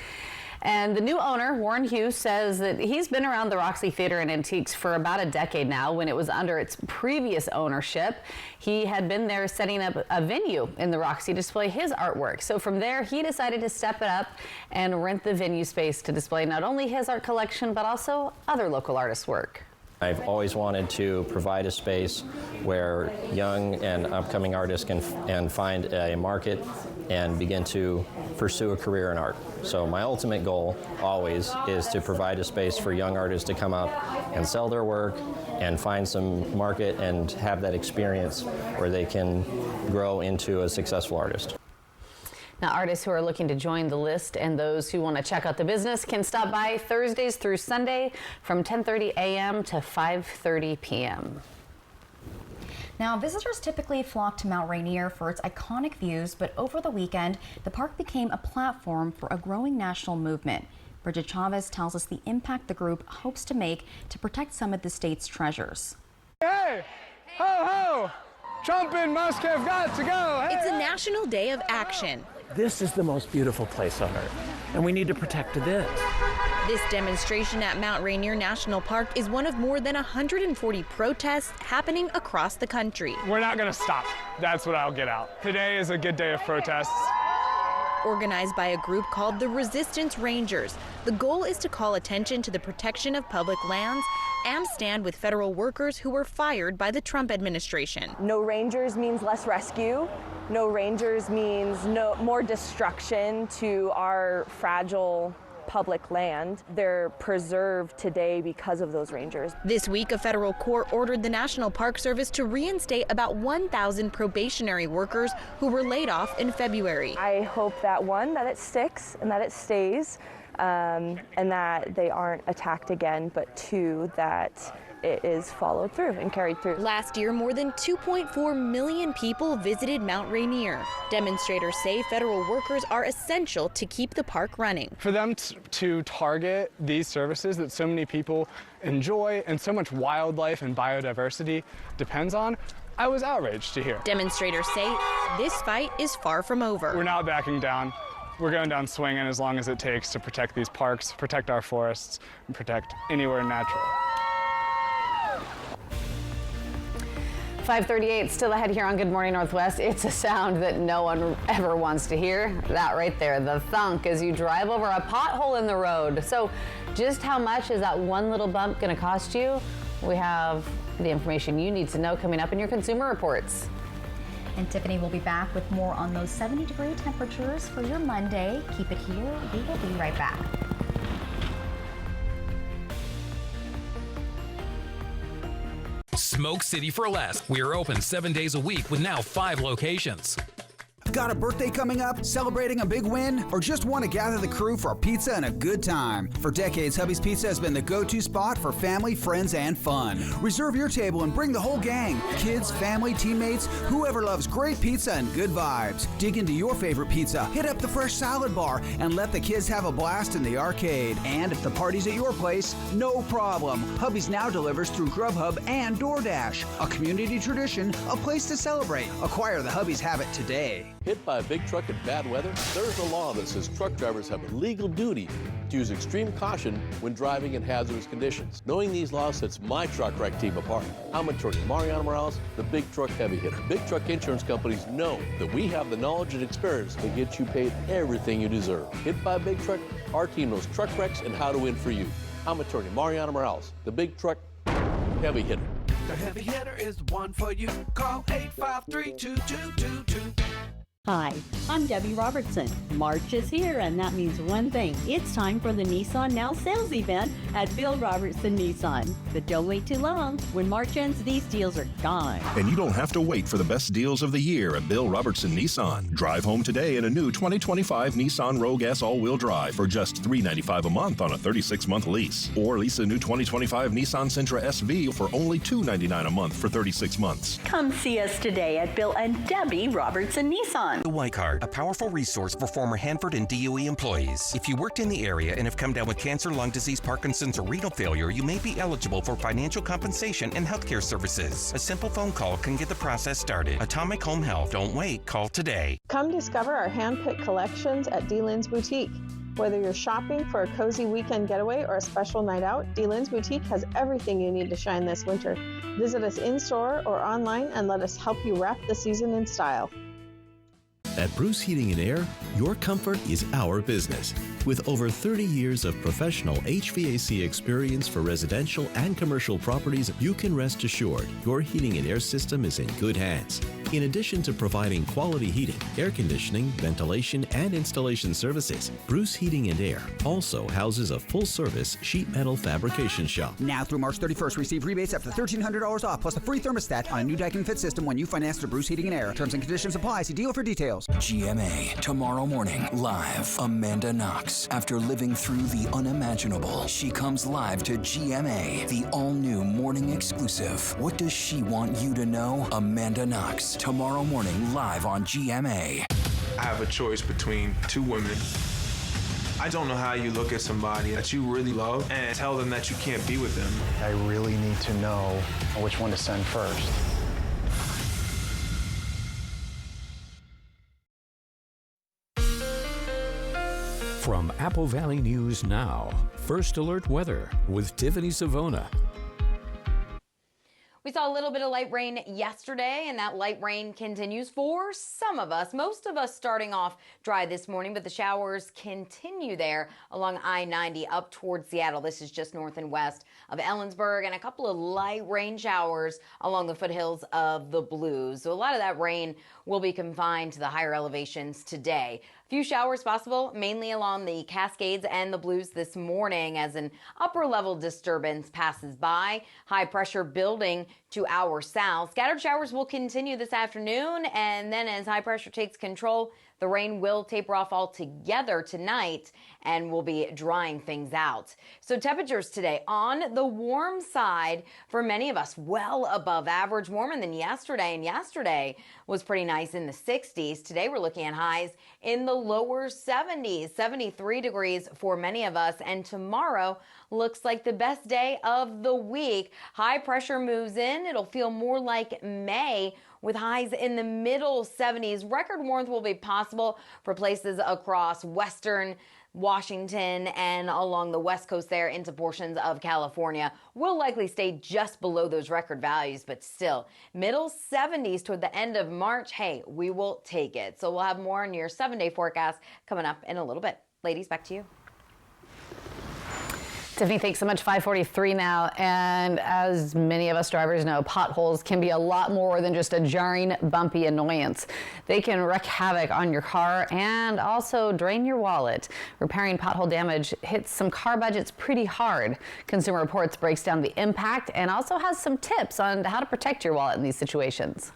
And the new owner, Warren Hughes, says that he's been around the Roxy Theater and Antiques for about a decade now. When it was under its previous ownership, he had been there setting up a venue in the Roxy to display his artwork. So from there, he decided to step it up and rent the venue space to display not only his art collection, but also other local artists' work. I've always wanted to provide a space where young and upcoming artists can find a market and begin to pursue a career in art. So my ultimate goal always is to provide a space for young artists to come up and sell their work and find some market and have that experience where they can grow into a successful artist. Now, artists who are looking to join the list and those who want to check out the business can stop by Thursdays through Sunday from 10:30 a.m. to 5:30 p.m. Now, visitors typically flock to Mount Rainier for its iconic views, but over the weekend, the park became a platform for a growing national movement. Bridget Chavez tells us the impact the group hopes to make to protect some of the state's treasures. Hey! Ho, ho! Trump and Musk have got to go! Hey, it's a national day of action. This is the most beautiful place on earth, and we need to protect this. This demonstration at Mount Rainier National Park is one of more than 140 protests happening across the country. We're not going to stop. That's what I'll get out. Today is a good day of protests. Organized by a group called the Resistance Rangers, the goal is to call attention to the protection of public lands and stand with federal workers who were fired by the Trump administration. No Rangers means less rescue. No Rangers means more destruction to our fragile public land. They're preserved today because of those rangers. This week, a federal court ordered the National Park Service to reinstate about 1,000 probationary workers who were laid off in February. I hope that one, that it sticks and that it stays, and that they aren't attacked again, but two, that it is followed through and carried through. Last year, more than 2.4 million people visited Mount Rainier. Demonstrators say federal workers are essential to keep the park running. For them to target these services that so many people enjoy and so much wildlife and biodiversity depends on, I was outraged to hear. Demonstrators say this fight is far from over. We're not backing down. We're going down swinging as long as it takes to protect these parks, protect our forests, and protect anywhere natural. 5:38, still ahead here on Good Morning Northwest. It's a sound that no one ever wants to hear. That right there, the thunk as you drive over a pothole in the road. So just how much is that one little bump going to cost you? We have the information you need to know coming up in your Consumer Reports. And Tiffany will be back with more on those 70-degree temperatures for your Monday. Keep it here. We will be right back. Smoke City for Less. We are open 7 days a week with now 5 locations. Got a birthday coming up, celebrating a big win, or just want to gather the crew for a pizza and a good time? For decades, Hubby's Pizza has been the go-to spot for family, friends, and fun. Reserve your table and bring the whole gang. Kids, family, teammates, whoever loves great pizza and good vibes. Dig into your favorite pizza, hit up the fresh salad bar, and let the kids have a blast in the arcade. And if the party's at your place, no problem. Hubby's now delivers through Grubhub and DoorDash. A community tradition, a place to celebrate. Acquire the Hubby's habit today. Hit by a big truck in bad weather? There's a law that says truck drivers have a legal duty to use extreme caution when driving in hazardous conditions. Knowing these laws sets my truck wreck team apart. I'm attorney Mariano Morales, the Big Truck Heavy Hitter. Big truck insurance companies know that we have the knowledge and experience to get you paid everything you deserve. Hit by a big truck, our team knows truck wrecks and how to win for you. I'm attorney Mariano Morales, the Big Truck Heavy Hitter. The Heavy Hitter is the one for you. Call 853-2222. Hi, I'm Debbie Robertson. March is here, and that means one thing. It's time for the Nissan Now sales event at Bill Robertson Nissan. But don't wait too long. When March ends, these deals are gone. And you don't have to wait for the best deals of the year at Bill Robertson Nissan. Drive home today in a new 2025 Nissan Rogue S all-wheel drive for just $395 a month on a 36-month lease. Or lease a new 2025 Nissan Sentra SV for only $299 a month for 36 months. Come see us today at Bill and Debbie Robertson Nissan. The White Card, a powerful resource for former Hanford and DOE employees. If you worked in the area and have come down with cancer, lung disease, Parkinson's, or renal failure, you may be eligible for financial compensation and healthcare services. A simple phone call can get the process started. Atomic Home Health. Don't wait. Call today. Come discover our hand-picked collections at D-Lynn's Boutique. Whether you're shopping for a cozy weekend getaway or a special night out, D-Lynn's Boutique has everything you need to shine this winter. Visit us in-store or online and let us help you wrap the season in style. At Bruce Heating and Air, your comfort is our business. With over 30 years of professional HVAC experience for residential and commercial properties, you can rest assured your heating and air system is in good hands. In addition to providing quality heating, air conditioning, ventilation, and installation services, Bruce Heating and Air also houses a full-service sheet metal fabrication shop. Now through March 31st, receive rebates up to $1,300 off, plus a free thermostat on a new Daikin Fit system when you finance through Bruce Heating and Air. Terms and conditions apply. See dealer for details. GMA, tomorrow morning, live. Amanda Knox. After living through the unimaginable, she comes live to GMA, the all-new morning exclusive. What does she want you to know? Amanda Knox, tomorrow morning, live on GMA. I have a choice between two women. I don't know how you look at somebody that you really love and tell them that you can't be with them. I really need to know which one to send first. From Apple Valley News Now, First Alert Weather with Tiffany Savona. We saw a little bit of light rain yesterday, and that light rain continues for some of us. Most of us starting off dry this morning, but the showers continue there along I-90 up towards Seattle. This is just north and west of Ellensburg, and a couple of light rain showers along the foothills of the Blues. So a lot of that rain will be confined to the higher elevations today. A few showers possible, mainly along the Cascades and the Blues this morning as an upper level disturbance passes by. High pressure building to our south. Scattered showers will continue this afternoon, and then as high pressure takes control, the rain will taper off altogether tonight and will be drying things out. So temperatures today on the warm side for many of us, well above average, warmer than yesterday. And yesterday was pretty nice in the 60s. Today we're looking at highs in the lower 70s, 73 degrees for many of us. And tomorrow looks like the best day of the week. High pressure moves in. It'll feel more like May, with highs in the middle 70s. Record warmth will be possible for places across western Washington and along the west coast there into portions of California. We'll likely stay just below those record values, but still middle 70s toward the end of March. Hey, we will take it. So we'll have more on your 7-day forecast coming up in a little bit. Ladies, back to you. Tiffany, thanks so much. 5:43 now, and as many of us drivers know, potholes can be a lot more than just a jarring, bumpy annoyance. They can wreak havoc on your car and also drain your wallet. Repairing pothole damage hits some car budgets pretty hard. Consumer Reports breaks down the impact and also has some tips on how to protect your wallet in these situations.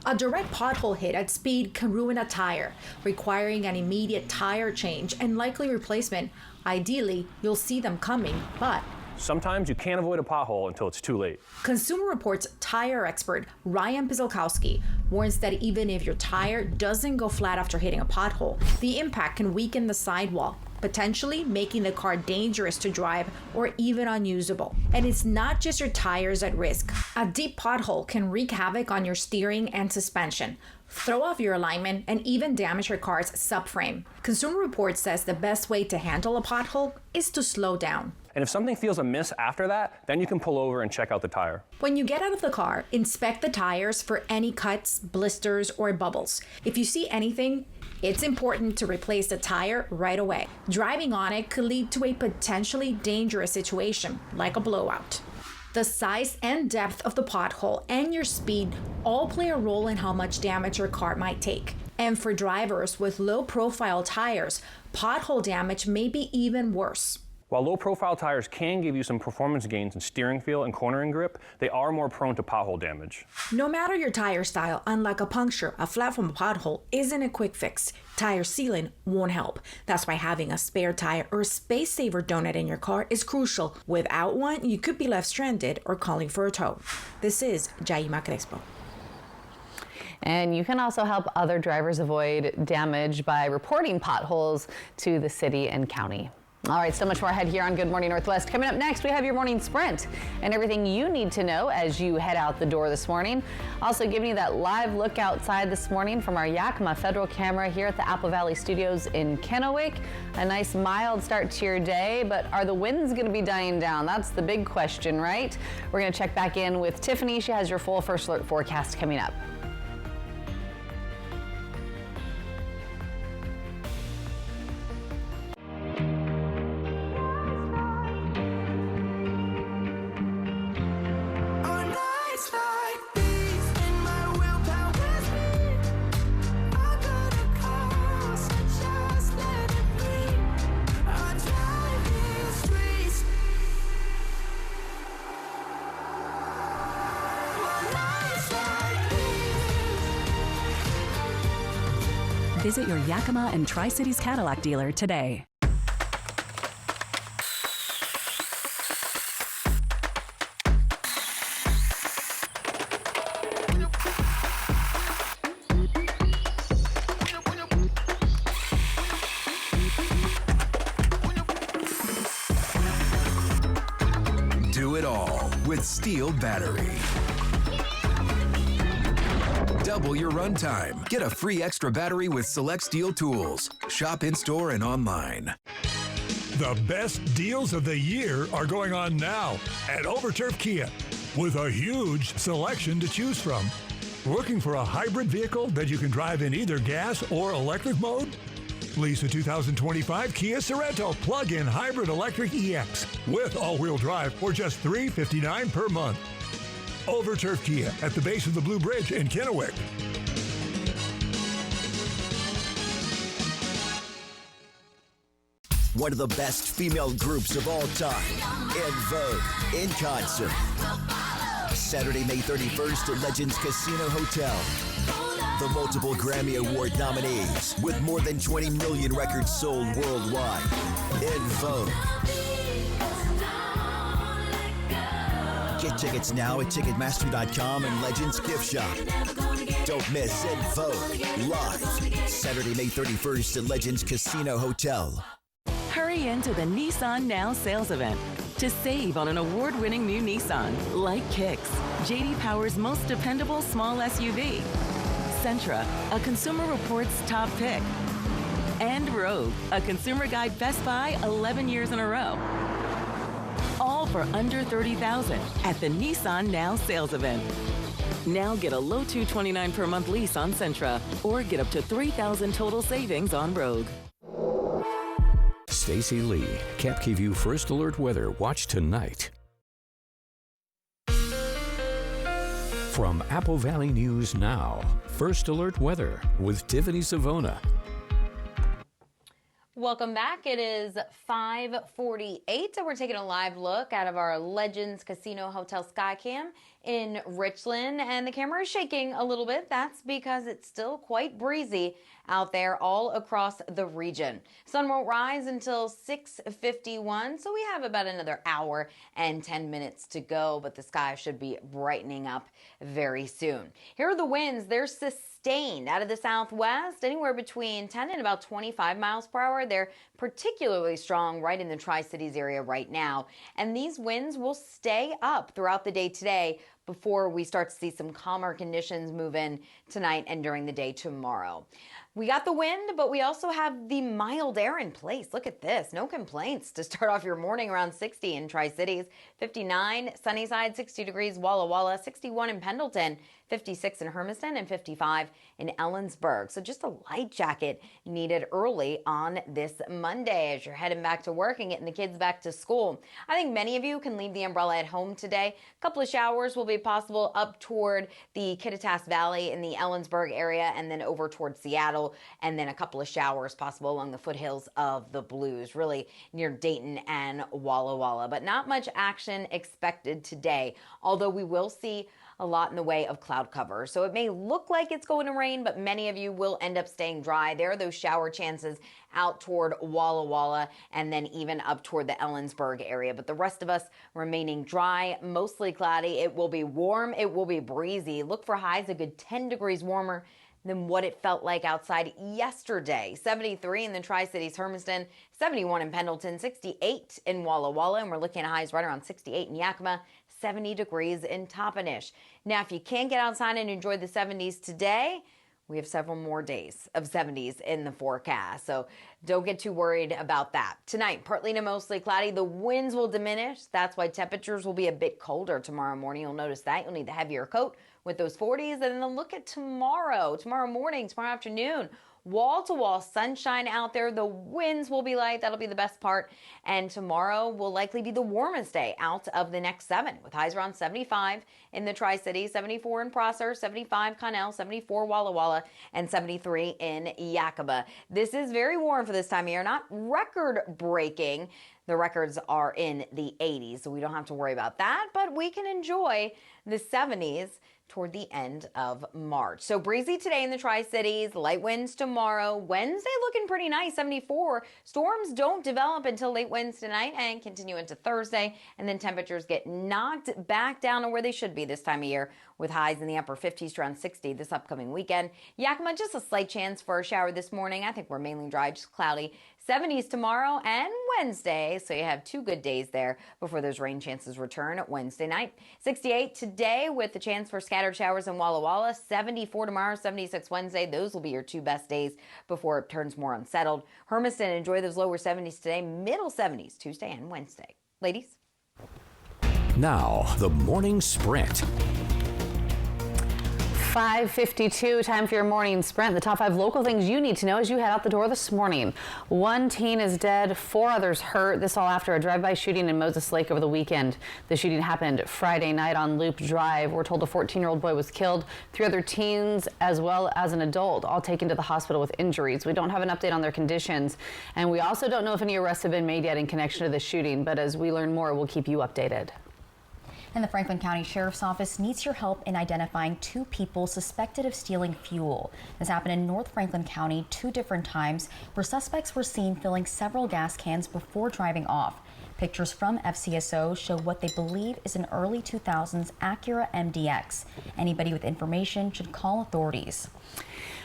A direct pothole hit at speed can ruin a tire, requiring an immediate tire change and likely replacement. Ideally, you'll see them coming, but sometimes you can't avoid a pothole until it's too late. Consumer Reports tire expert Ryan Pizolkowski warns that even if your tire doesn't go flat after hitting a pothole, the impact can weaken the sidewall, potentially making the car dangerous to drive or even unusable. And it's not just your tires at risk. A deep pothole can wreak havoc on your steering and suspension, throw off your alignment, and even damage your car's subframe. Consumer Reports says the best way to handle a pothole is to slow down. And if something feels amiss after that, then you can pull over and check out the tire. When you get out of the car, inspect the tires for any cuts, blisters, or bubbles. If you see anything, it's important to replace the tire right away. Driving on it could lead to a potentially dangerous situation, like a blowout. The size and depth of the pothole and your speed all play a role in how much damage your car might take. And for drivers with low-profile tires, pothole damage may be even worse. While low-profile tires can give you some performance gains in steering feel and cornering grip, they are more prone to pothole damage. No matter your tire style, unlike a puncture, a flat from a pothole isn't a quick fix. Tire sealing won't help. That's why having a spare tire or space saver donut in your car is crucial. Without one, you could be left stranded or calling for a tow. This is Jaima Crespo. And you can also help other drivers avoid damage by reporting potholes to the city and county. All right, so much more ahead here on Good Morning Northwest. Coming up next, we have your morning sprint and everything you need to know as you head out the door this morning. Also giving you that live look outside this morning from our Yakima Federal camera here at the Apple Valley Studios in Kennewick. A nice mild start to your day, but are the winds going to be dying down? That's the big question, right? We're going to check back in with Tiffany. She has your full First Alert forecast coming up. Visit your Yakima and Tri-Cities Cadillac dealer today. Do it all with STIHL battery. Double your runtime. Get a free extra battery with select STIHL tools. Shop in-store and online. The best deals of the year are going on now at Overturf Kia with a huge selection to choose from. Looking for a hybrid vehicle that you can drive in either gas or electric mode? Lease a 2025 Kia Sorento plug-in hybrid electric EX with all-wheel drive for just $359 per month. Overturf Kia at the base of the Blue Bridge in Kennewick. One of the best female groups of all time, En Vogue, in concert. Saturday, May 31st at Legends Casino Hotel. The multiple Grammy Award nominees with more than 20 million records sold worldwide. En Vogue. Get tickets now at Ticketmaster.com and Legends Gift Shop. Don't miss En Vogue live Saturday, May 31st at Legends Casino Hotel. Hurry into the Nissan Now sales event to save on an award-winning new Nissan like Kicks, J.D. Power's most dependable small SUV, Sentra, a Consumer Reports top pick, and Rogue, a Consumer Guide Best Buy 11 years in a row. All for under $30,000 at the Nissan Now sales event. Now get a low $229 per month lease on Sentra, or get up to $3,000 total savings on Rogue. Stacy Lee, KapKVU First Alert Weather. Watch tonight. From Apple Valley News Now, First Alert Weather with Tiffany Savona. Welcome back. It is 5:48, and we're taking a live look out of our Legends Casino Hotel Skycam in Richland, and the camera is shaking a little bit. That's because it's still quite breezy out there all across the region. Sun won't rise until 6:51, so we have about another hour and 10 minutes to go, but the sky should be brightening up very soon. Here are the winds. They're sustained out of the southwest, anywhere between 10 and about 25 miles per hour. They're particularly strong right in the Tri-Cities area right now, and these winds will stay up throughout the day today before we start to see some calmer conditions move in tonight and during the day tomorrow. We got the wind, but we also have the mild air in place. Look at this. No complaints to start off your morning. Around 60 in Tri-Cities, 59 Sunnyside, 60 degrees Walla Walla, 61 in Pendleton, 56 in Hermiston, and 55 in Ellensburg. So just a light jacket needed early on this Monday as you're heading back to work and getting the kids back to school. I think many of you can leave the umbrella at home today. A couple of showers will be possible up toward the Kittitas Valley in the Ellensburg area and then over toward Seattle, and then a couple of showers possible along the foothills of the Blues, really near Dayton and Walla Walla. But not much action expected today, although we will see a lot in the way of cloud cover. So it may look like it's going to rain, but many of you will end up staying dry. There are those shower chances out toward Walla Walla and then even up toward the Ellensburg area. But the rest of us remaining dry, mostly cloudy. It will be warm. It will be breezy. Look for highs a good 10 degrees warmer than what it felt like outside yesterday. 73 in the Tri-Cities, Hermiston, 71 in Pendleton, 68 in Walla Walla, and we're looking at highs right around 68 in Yakima, 70 degrees in Toppenish. Now, if you can't get outside and enjoy the 70s today, we have several more days of 70s in the forecast, so don't get too worried about that. Tonight, partly to mostly cloudy. The winds will diminish. That's why temperatures will be a bit colder tomorrow morning. You'll notice that. You'll need the heavier coat with those 40s. And then look at tomorrow morning, tomorrow afternoon. Wall-to-wall sunshine out there. The winds will be light. That'll be the best part. And tomorrow will likely be the warmest day out of the next 7, with highs around 75 in the Tri-Cities, 74 in Prosser, 75 Connell, 74 Walla Walla, and 73 in Yakima. This is very warm for this time of year, not record-breaking. The records are in the 80s, so we don't have to worry about that, but we can enjoy the 70s toward the end of March. So breezy today in the Tri-Cities, light winds tomorrow. Wednesday looking pretty nice, 74. Storms don't develop until late Wednesday night and continue into Thursday, and then temperatures get knocked back down to where they should be this time of year, with highs in the upper 50s to around 60 this upcoming weekend. Yakima, just a slight chance for a shower this morning. I think we're mainly dry, just cloudy. 70s tomorrow and Wednesday, so you have 2 good days there before those rain chances return Wednesday night. 68 today with the chance for scattered showers in Walla Walla. 74 tomorrow, 76 Wednesday. Those will be your 2 best days before it turns more unsettled. Hermiston, enjoy those lower 70s today, middle 70s Tuesday and Wednesday. Ladies? Now, the morning sprint. 5:52, time for your morning sprint. The top 5 local things you need to know as you head out the door this morning. 1 teen is dead, 4 others hurt. This all after a drive-by shooting in Moses Lake over the weekend. The shooting happened Friday night on Loop Drive. We're told a 14-year-old boy was killed, 3 other teens as well as an adult, all taken to the hospital with injuries. We don't have an update on their conditions, and we also don't know if any arrests have been made yet in connection to the shooting, but as we learn more, we'll keep you updated. And the Franklin County Sheriff's Office needs your help in identifying 2 people suspected of stealing fuel. This happened in North Franklin County 2 different times, where suspects were seen filling several gas cans before driving off. Pictures from FCSO show what they believe is an early 2000s Acura MDX. Anybody with information should call authorities.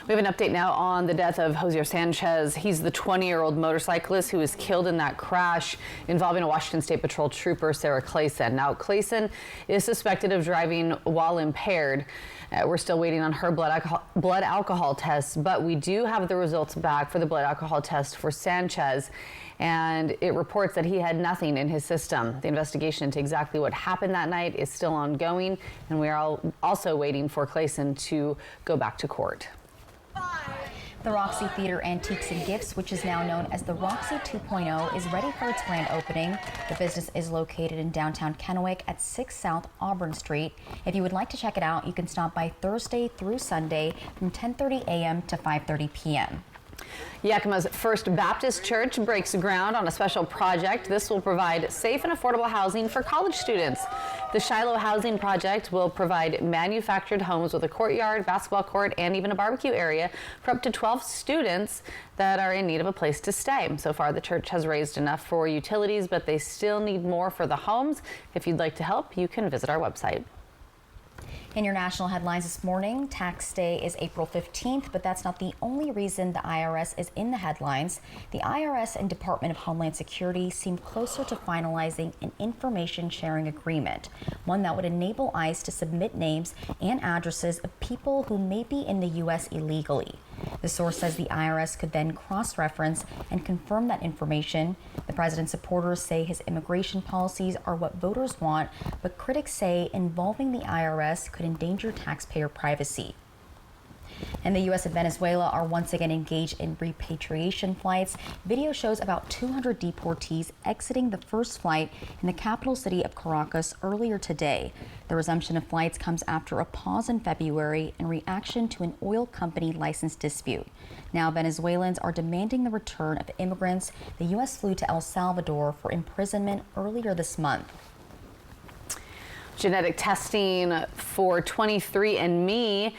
We have an update now on the death of Josier Sanchez. He's the 20-year-old motorcyclist who was killed in that crash involving a Washington State Patrol trooper, Sarah Clayson. Now, Clayson is suspected of driving while impaired. We're still waiting on her blood alcohol tests, but we do have the results back for the blood alcohol test for Sanchez, and it reports that he had nothing in his system. The investigation into exactly what happened that night is still ongoing, and we are also waiting for Clayson to go back to court. The Roxy Theater Antiques and Gifts, which is now known as the Roxy 2.0, is ready for its grand opening. The business is located in downtown Kennewick at 6 South Auburn Street. If you would like to check it out, you can stop by Thursday through Sunday from 10:30 a.m. to 5:30 p.m. Yakima's First Baptist Church breaks ground on a special project. This will provide safe and affordable housing for college students. The Shiloh Housing Project will provide manufactured homes with a courtyard, basketball court, and even a barbecue area for up to 12 students that are in need of a place to stay. So far, the church has raised enough for utilities, but they still need more for the homes. If you'd like to help, you can visit our website. In your national headlines this morning, tax day is April 15th, but that's not the only reason the IRS is in the headlines. The IRS and Department of Homeland Security seem closer to finalizing an information sharing agreement, one that would enable ICE to submit names and addresses of people who may be in the U.S. illegally. The source says the IRS could then cross-reference and confirm that information. The president's supporters say his immigration policies are what voters want, but critics say involving the IRS could endanger taxpayer privacy. And the U.S. and Venezuela are once again engaged in repatriation flights. Video shows about 200 deportees exiting the first flight in the capital city of Caracas earlier today. The resumption of flights comes after a pause in February in reaction to an oil company license dispute. Now Venezuelans are demanding the return of immigrants. The U.S. flew to El Salvador for imprisonment earlier this month. Genetic testing for 23andMe.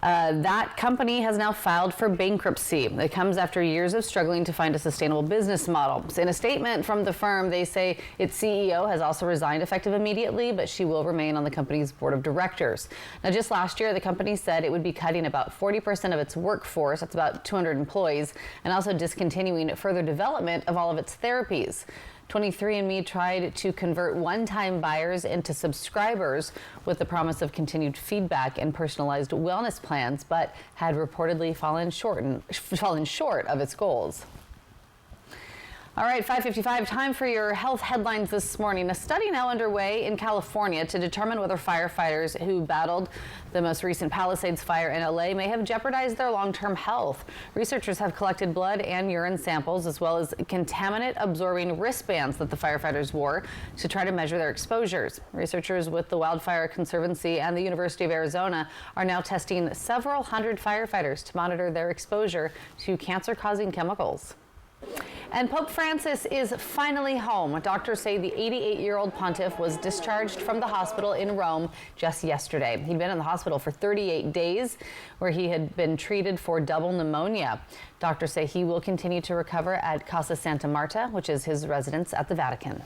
That company has now filed for bankruptcy. It comes after years of struggling to find a sustainable business model. So in a statement from the firm, they say its CEO has also resigned effective immediately, but she will remain on the company's board of directors. Now, just last year, the company said it would be cutting about 40% of its workforce, that's about 200 employees, and also discontinuing further development of all of its therapies. 23andMe tried to convert one-time buyers into subscribers with the promise of continued feedback and personalized wellness plans, but had reportedly fallen short of its goals. All right, 5:55, time for your health headlines this morning. A study now underway in California to determine whether firefighters who battled the most recent Palisades fire in LA may have jeopardized their long-term health. Researchers have collected blood and urine samples as well as contaminant-absorbing wristbands that the firefighters wore to try to measure their exposures. Researchers with the Wildfire Conservancy and the University of Arizona are now testing several hundred firefighters to monitor their exposure to cancer-causing chemicals. And Pope Francis is finally home. Doctors say the 88-year-old pontiff was discharged from the hospital in Rome just yesterday. He'd been in the hospital for 38 days where he had been treated for double pneumonia. Doctors say he will continue to recover at Casa Santa Marta, which is his residence at the Vatican.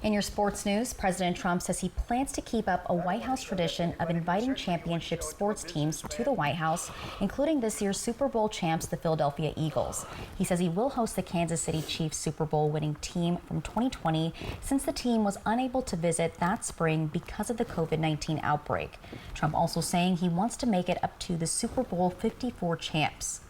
In your sports news, President Trump says he plans to keep up a White House tradition of inviting championship sports teams to the White House, including this year's Super Bowl champs, the Philadelphia Eagles. He says he will host the Kansas City Chiefs Super Bowl winning team from 2020 since the team was unable to visit that spring because of the COVID-19 outbreak. Trump also saying he wants to make it up to the Super Bowl 54 champs.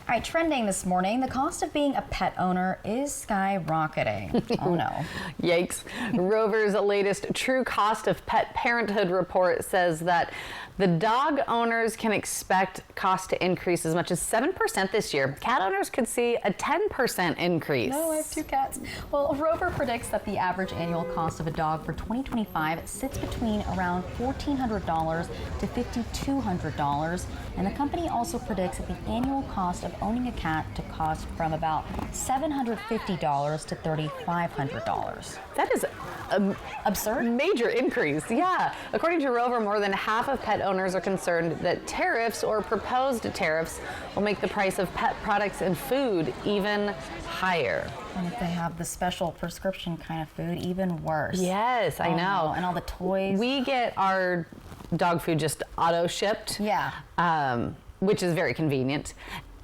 All right, trending this morning, the cost of being a pet owner is skyrocketing. Oh no. Yikes. Rover's latest true cost of pet parenthood report says that the dog owners can expect cost to increase as much as 7% this year. Cat owners could see a 10% increase. No, I have 2 cats. Well, Rover predicts that the average annual cost of a dog for 2025 sits between around $1,400 to $5,200. And the company also predicts that the annual cost of owning a cat to cost from about $750 to $3,500. That is an absurd, major increase. Yeah. According to Rover, more than half of pet owners are concerned that tariffs or proposed tariffs will make the price of pet products and food even higher. And if they have the special prescription kind of food, even worse. Yes, I know. And all the toys. We get our dog food just auto shipped. Yeah. Which is very convenient.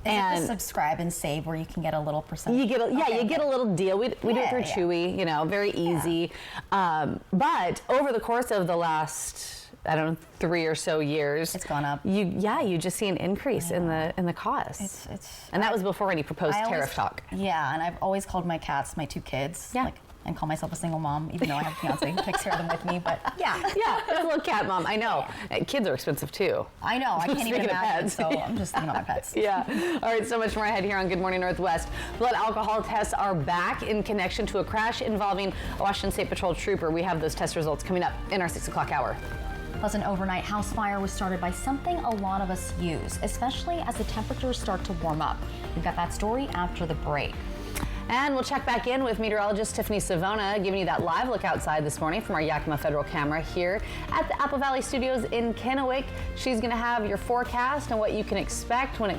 And subscribe and save where you can get a little percentage. You get you get a little deal. We do it through Chewy, you know, very easy. But over the course of the last, I don't know, 3 or so years, it's gone up. You just see an increase in the cost. And that was before any proposed tariff talk. Yeah, and I've always called my cats my 2 kids. Yeah. And call myself a single mom, even though I have a fiance who takes care of them with me. But yeah, it's a little cat mom. I know. Kids are expensive too. I know. I can't even imagine. So I'm just thinking about my pets. Yeah. All right. So much more ahead here on Good Morning Northwest. Blood alcohol tests are back in connection to a crash involving a Washington State Patrol trooper. We have those test results coming up in our 6 o'clock hour. Plus, an overnight house fire was started by something a lot of us use, especially as the temperatures start to warm up. We've got that story after the break. And we'll check back in with meteorologist Tiffany Savona, giving you that live look outside this morning from our Yakima Federal camera here at the Apple Valley Studios in Kennewick. She's going to have your forecast and what you can expect when it